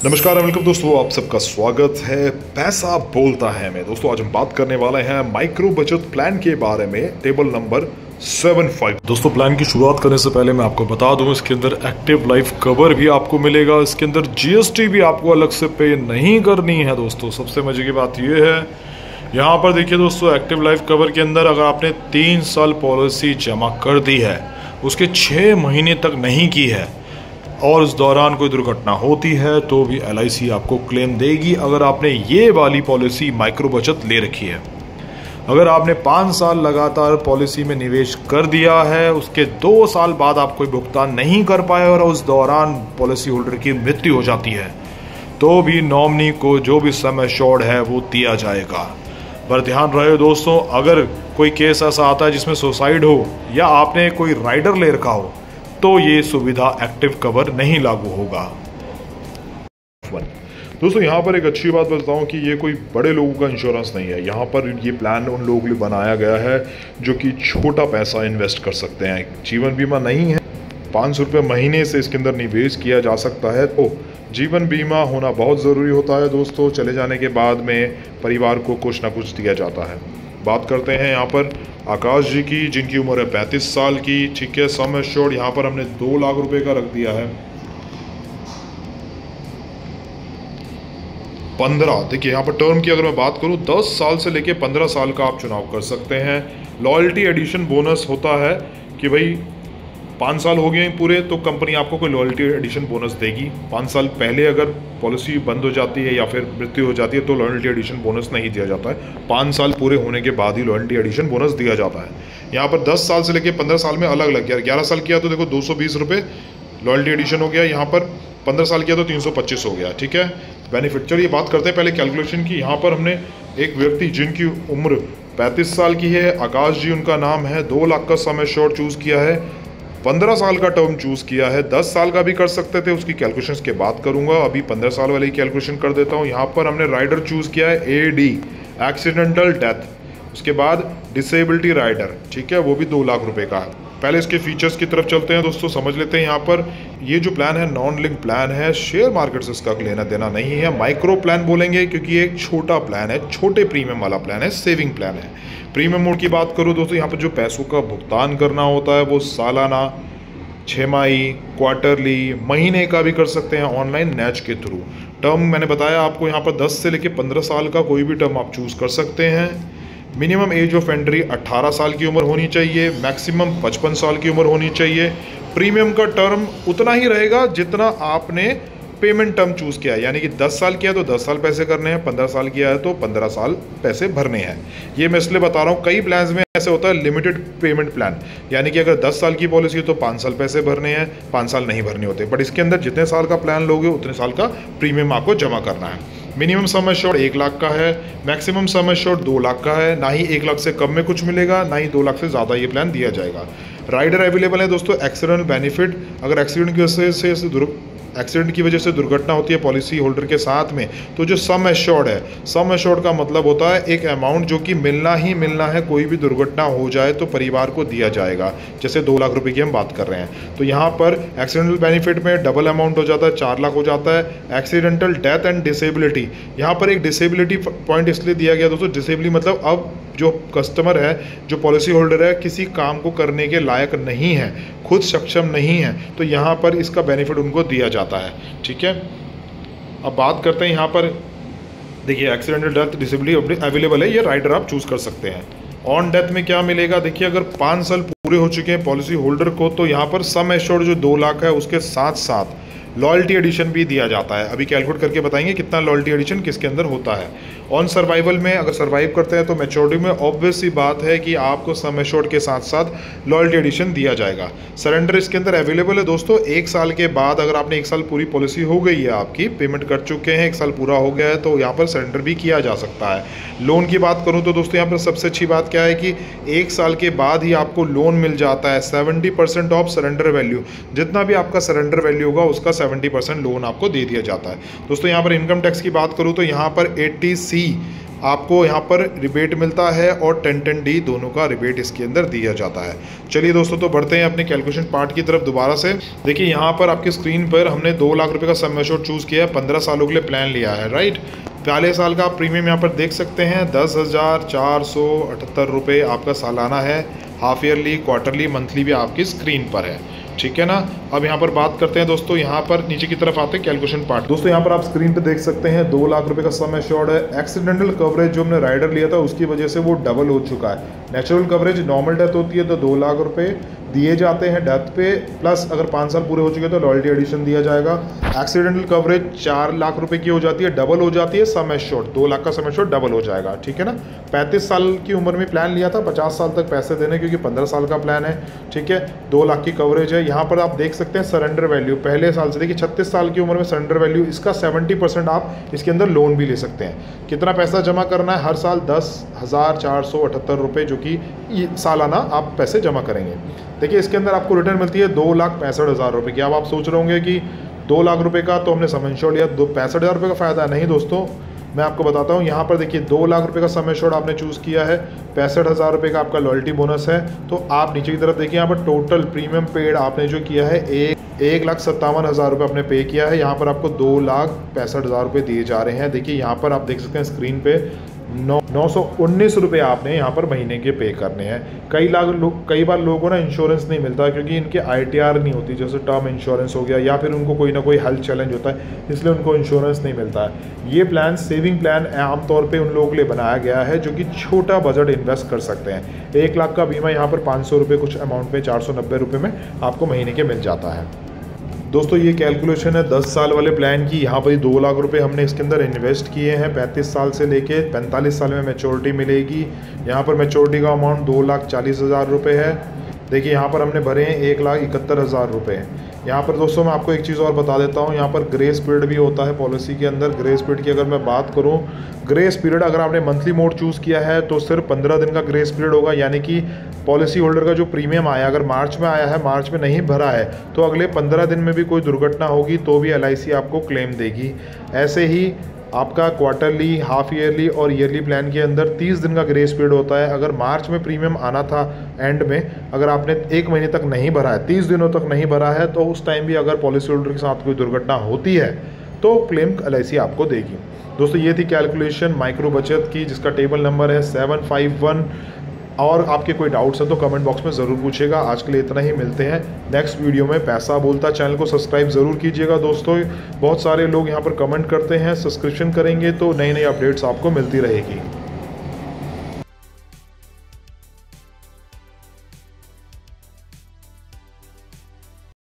नमस्कार वेलकम दोस्तों, आप सबका स्वागत है पैसा बोलता है में। दोस्तों आज हम बात करने वाले हैं माइक्रो बचत प्लान के बारे में, टेबल नंबर 75। दोस्तों प्लान की शुरुआत करने से पहले मैं आपको बता दूं, इसके अंदर एक्टिव लाइफ कवर भी आपको मिलेगा। इसके अंदर जीएसटी भी आपको अलग से पे नहीं करनी है। दोस्तों सबसे मजे की बात यह है, यहाँ पर देखिए दोस्तों, एक्टिव लाइफ कवर के अंदर अगर आपने 3 साल पॉलिसी जमा कर दी है, उसके 6 महीने तक नहीं की है और उस दौरान कोई दुर्घटना होती है तो भी LIC आपको क्लेम देगी अगर आपने ये वाली पॉलिसी माइक्रो बचत ले रखी है। अगर आपने 5 साल लगातार पॉलिसी में निवेश कर दिया है, उसके 2 साल बाद आप कोई भुगतान नहीं कर पाए और उस दौरान पॉलिसी होल्डर की मृत्यु हो जाती है तो भी नॉमिनी को जो भी सम एश्योर्ड है वो दिया जाएगा। पर ध्यान रहे दोस्तों, अगर कोई केस ऐसा आता है जिसमें सुसाइड हो या आपने कोई राइडर ले रखा हो तो ये सुविधा एक्टिव कवर नहीं लागू होगा। दोस्तों यहाँ पर एक अच्छी बात बताऊं कि ये कोई बड़े लोगों का इंश्योरेंस नहीं है। यहाँ पर ये प्लान उन लोगों के लिए बनाया गया है जो कि छोटा पैसा इन्वेस्ट कर सकते हैं। जीवन बीमा नहीं है, 500 रुपये महीने से इसके अंदर निवेश किया जा सकता है। तो जीवन बीमा होना बहुत ज़रूरी होता है दोस्तों। चले जाने के बाद में परिवार को कुछ ना कुछ दिया जाता है। बात करते हैं यहाँ पर आकाश जी की, जिनकी उम्र है 35 साल की। ठीक है, सम एश्योर्ड यहाँ पर हमने 2 लाख रुपए का रख दिया है। 15, देखिए यहाँ पर टर्म की अगर मैं बात करूँ, 10 साल से लेके 15 साल का आप चुनाव कर सकते हैं। लॉयल्टी एडिशन बोनस होता है कि भाई 5 साल हो गए पूरे तो कंपनी आपको कोई लॉयल्टी एडिशन बोनस देगी। 5 साल पहले अगर पॉलिसी बंद हो जाती है या फिर मृत्यु हो जाती है तो लॉयल्टी एडिशन बोनस नहीं दिया जाता है। 5 साल पूरे होने के बाद ही लॉयल्टी एडिशन बोनस दिया जाता है। यहाँ पर 10 साल से लेकर 15 साल में अलग अलग किया। 11 साल किया तो देखो 220 रुपये लॉयल्टी एडिशन हो गया। यहाँ पर 15 साल किया तो 325 हो गया। ठीक है, बेनिफिट। चलिए बात करते हैं पहले कैलकुलेशन की। यहाँ पर हमने एक व्यक्ति जिनकी उम्र 35 साल की है, आकाश जी उनका नाम है, 2 लाख का सम एश्योर्ड चूज़ किया है, 15 साल का टर्म चूज़ किया है। 10 साल का भी कर सकते थे, उसकी कैलकुलेशंस के बाद करूंगा। अभी 15 साल वाली कैलकुलेशन कर देता हूं। यहाँ पर हमने राइडर चूज़ किया है AD, एक्सीडेंटल डेथ। उसके बाद डिसेबिलिटी राइडर, ठीक है, वो भी 2 लाख रुपए का है। पहले इसके फीचर्स की तरफ चलते हैं दोस्तों, समझ लेते हैं। यहाँ पर ये जो प्लान है नॉन लिंक प्लान है, शेयर मार्केट से इसका लेना देना नहीं है। माइक्रो प्लान बोलेंगे क्योंकि एक छोटा प्लान है, छोटे प्रीमियम वाला प्लान है, सेविंग प्लान है। प्रीमियम मोड की बात करूँ दोस्तों, यहाँ पर जो पैसों का भुगतान करना होता है वो सालाना, 6 माही, क्वार्टरली, महीने का भी कर सकते हैं ऑनलाइन नैच के थ्रू। टर्म मैंने बताया आपको, यहाँ पर 10 से लेकर 15 साल का कोई भी टर्म आप चूज़ कर सकते हैं। मिनिमम एज ऑफ एंट्री 18 साल की उम्र होनी चाहिए, मैक्सिमम 55 साल की उम्र होनी चाहिए। प्रीमियम का टर्म उतना ही रहेगा जितना आपने पेमेंट टर्म चूज़ किया है, यानी कि 10 साल किया तो 10 साल पैसे करने हैं, 15 साल किया है तो 15 साल पैसे भरने हैं। ये मैं इसलिए बता रहा हूँ, कई प्लान्स में ऐसे होता है लिमिटेड पेमेंट प्लान, यानी कि अगर 10 साल की पॉलिसी है तो 5 साल पैसे भरने हैं, 5 साल नहीं भरने होते। बट इसके अंदर जितने साल का प्लान लोगे उतने साल का प्रीमियम आपको जमा करना है। मिनिमम सम एश्योर्ड 1 लाख का है, मैक्सिमम सम एश्योर्ड 2 लाख का है। ना ही 1 लाख से कम में कुछ मिलेगा, ना ही 2 लाख से ज़्यादा ये प्लान दिया जाएगा। राइडर अवेलेबल है दोस्तों, एक्सीडेंट बेनिफिट। अगर एक्सीडेंट की वजह से दुर्घटना होती है पॉलिसी होल्डर के साथ में, तो जो सम एश्योर्ड है, सम एश्योर्ड का मतलब होता है एक अमाउंट जो कि मिलना ही मिलना है। कोई भी दुर्घटना हो जाए तो परिवार को दिया जाएगा। जैसे 2 लाख रुपए की हम बात कर रहे हैं, तो यहाँ पर एक्सीडेंटल बेनिफिट में डबल अमाउंट हो जाता है, 4 लाख हो जाता है। एक्सीडेंटल डेथ एंड डिसेबिलिटी, यहाँ पर एक डिसेबिलिटी पॉइंट इसलिए दिया गया दोस्तों, डिसेबिलिटी मतलब अब जो कस्टमर है, जो पॉलिसी होल्डर है, किसी काम को करने के लायक नहीं है, खुद सक्षम नहीं है, तो यहाँ पर इसका बेनिफिट उनको दिया जाता है। ठीक है, अब बात करते हैं यहाँ पर, देखिए एक्सीडेंटल डेथ डिसेबिलिटी अवेलेबल है, ये राइडर आप चूज़ कर सकते हैं। ऑन डेथ में क्या मिलेगा, देखिए अगर 5 साल पूरे हो चुके हैं पॉलिसी होल्डर को तो यहाँ पर सम एश्योर्ड जो 2 लाख है उसके साथ साथ लॉयल्टी एडिशन भी दिया जाता है। अभी कैलकुलेट करके बताएंगे कितना लॉयल्टी एडिशन किसके अंदर होता है। ऑन सर्वाइवल में अगर सर्वाइव करते हैं तो मैच्योरिटी में ऑब्वियस सी बात है कि आपको सम एश्योर्ड के साथ साथ लॉयल्टी एडिशन दिया जाएगा। सरेंडर इसके अंदर अवेलेबल है दोस्तों। 1 साल के बाद अगर आपने 1 साल पूरी पॉलिसी हो गई है, आपकी पेमेंट कर चुके हैं, 1 साल पूरा हो गया है, तो यहाँ पर सरेंडर भी किया जा सकता है। लोन की बात करूँ तो दोस्तों यहाँ पर सबसे अच्छी बात क्या है कि 1 साल के बाद ही आपको लोन मिल जाता है। 70% ऑफ सरेंडर वैल्यू, जितना भी आपका सरेंडर वैल्यू होगा उसका 70% लोन आपको दे दिया जाता है। दोस्तों यहाँ पर इनकम टैक्स की बात करूँ तो यहाँ पर 80C आपको यहाँ पर रिबेट मिलता है और 10-10D दोनों का रिबेट इसके अंदर दिया जाता है। चलिए दोस्तों, तो बढ़ते हैं अपने कैलकुलेशन पार्ट की तरफ दोबारा से। देखिए यहाँ पर आपकी स्क्रीन पर हमने 2 लाख रुपए का सम एश्योर्ड चूज़ किया है, 15 सालों के लिए प्लान लिया है, राइट। पहले साल का आप प्रीमियम यहाँ पर देख सकते हैं 10,478 रुपये आपका सालाना है। हाफ ईयरली, क्वार्टरली, मंथली भी आपकी स्क्रीन पर है, ठीक है ना। अब यहाँ पर बात करते हैं दोस्तों, यहाँ पर नीचे की तरफ आते हैं कैलकुलेशन पार्ट। दोस्तों यहाँ पर आप स्क्रीन पे देख सकते हैं 2 लाख रुपए का सम एश्योर्ड है। एक्सीडेंटल कवरेज जो हमने राइडर लिया था उसकी वजह से वो डबल हो चुका है। नेचुरल कवरेज नॉर्मल डेथ होती है तो 2 लाख रुपए दिए जाते हैं डेथ पे, प्लस अगर 5 साल पूरे हो चुके तो लॉयल्टी एडिशन दिया जाएगा। एक्सीडेंटल कवरेज 4 लाख रुपए की हो जाती है, डबल हो जाती है सम एश्योर्ड, 2 लाख का सम एश्योर्ड डबल हो जाएगा, ठीक है ना। 35 साल की उम्र में प्लान लिया था, 50 साल तक पैसे देने, क्योंकि 15 साल का प्लान है, ठीक है। 2 लाख की कवरेज है। यहाँ पर आप देख सकते हैं सरेंडर वैल्यू पहले साल से, देखिए 36 साल की उम्र में सरेंडर वैल्यू इसका 70% आप इसके अंदर लोन भी ले सकते हैं। कितना पैसा जमा करना है हर साल? 10,478 रुपये, जो कि सालाना आप पैसे जमा करेंगे। देखिए इसके अंदर आपको रिटर्न मिलती है 2,65,000 रुपये की। अब आप सोच रहे होंगे कि 2 लाख रुपए का तो हमने सम एश्योर्ड लिया, 65,000 रुपये का फ़ायदा नहीं दोस्तों, मैं आपको बताता हूँ। यहाँ पर देखिए 2 लाख रुपए का सम एश्योर्ड आपने चूज़ किया है, 65,000 रुपये का आपका लॉयल्टी बोनस है। तो आप नीचे की तरफ देखिए, यहाँ पर टोटल प्रीमियम पेड आपने जो किया है 1,57,000 रुपये आपने पे किया है। यहाँ पर आपको 2,65,000 रुपये दिए जा रहे हैं। देखिए यहाँ पर आप देख सकते हैं स्क्रीन पे 919 रुपये आपने यहाँ पर महीने के पे करने हैं। कई बार लोगों को ना इंश्योरेंस नहीं मिलता क्योंकि इनके ITR नहीं होती, जैसे टर्म इंश्योरेंस हो गया या फिर उनको कोई ना कोई हेल्थ चैलेंज होता है, इसलिए उनको इंश्योरेंस नहीं मिलता है। ये प्लान सेविंग प्लान आमतौर पे उन लोगों के लिए बनाया गया है जो कि छोटा बजट इन्वेस्ट कर सकते हैं। 1 लाख का बीमा यहाँ पर 500 रुपये कुछ अमाउंट में 490 रुपये में आपको महीने के मिल जाता है। दोस्तों ये कैलकुलेशन है 10 साल वाले प्लान की। यहाँ पर 2 लाख रुपए हमने इसके अंदर इन्वेस्ट किए हैं। 35 साल से लेके 45 साल में मैच्योरिटी मिलेगी। यहाँ पर मैच्योरिटी का अमाउंट 2,40,000 रुपये है। देखिए यहाँ पर हमने भरे हैं 1,71,000 रुपये। यहाँ पर दोस्तों मैं आपको एक चीज़ और बता देता हूँ, यहाँ पर ग्रेस पीरियड भी होता है पॉलिसी के अंदर। ग्रेस पीरियड की अगर मैं बात करूँ, ग्रेस पीरियड अगर आपने मंथली मोड चूज़ किया है तो सिर्फ 15 दिन का ग्रेस पीरियड होगा, यानी कि पॉलिसी होल्डर का जो प्रीमियम आया, अगर मार्च में आया है, मार्च में नहीं भरा है, तो अगले 15 दिन में भी कोई दुर्घटना होगी तो भी LIC आपको क्लेम देगी। ऐसे ही आपका क्वार्टरली, हाफ ईयरली और ईयरली प्लान के अंदर 30 दिन का ग्रेस पीरियड होता है। अगर मार्च में प्रीमियम आना था एंड में, अगर आपने 1 महीने तक नहीं भरा है, 30 दिनों तक नहीं भरा है, तो उस टाइम भी अगर पॉलिसी होल्डर के साथ कोई दुर्घटना होती है तो क्लेम LIC आपको देगी। दोस्तों ये थी कैलकुलेशन माइक्रो बचत की, जिसका टेबल नंबर है 751। और आपके कोई डाउट्स हैं तो कमेंट बॉक्स में ज़रूर पूछिएगा। आज के लिए इतना ही, मिलते हैं नेक्स्ट वीडियो में। पैसा बोलता चैनल को सब्सक्राइब ज़रूर कीजिएगा दोस्तों। बहुत सारे लोग यहाँ पर कमेंट करते हैं, सब्सक्रिप्शन करेंगे तो नई नई अपडेट्स आपको मिलती रहेगी।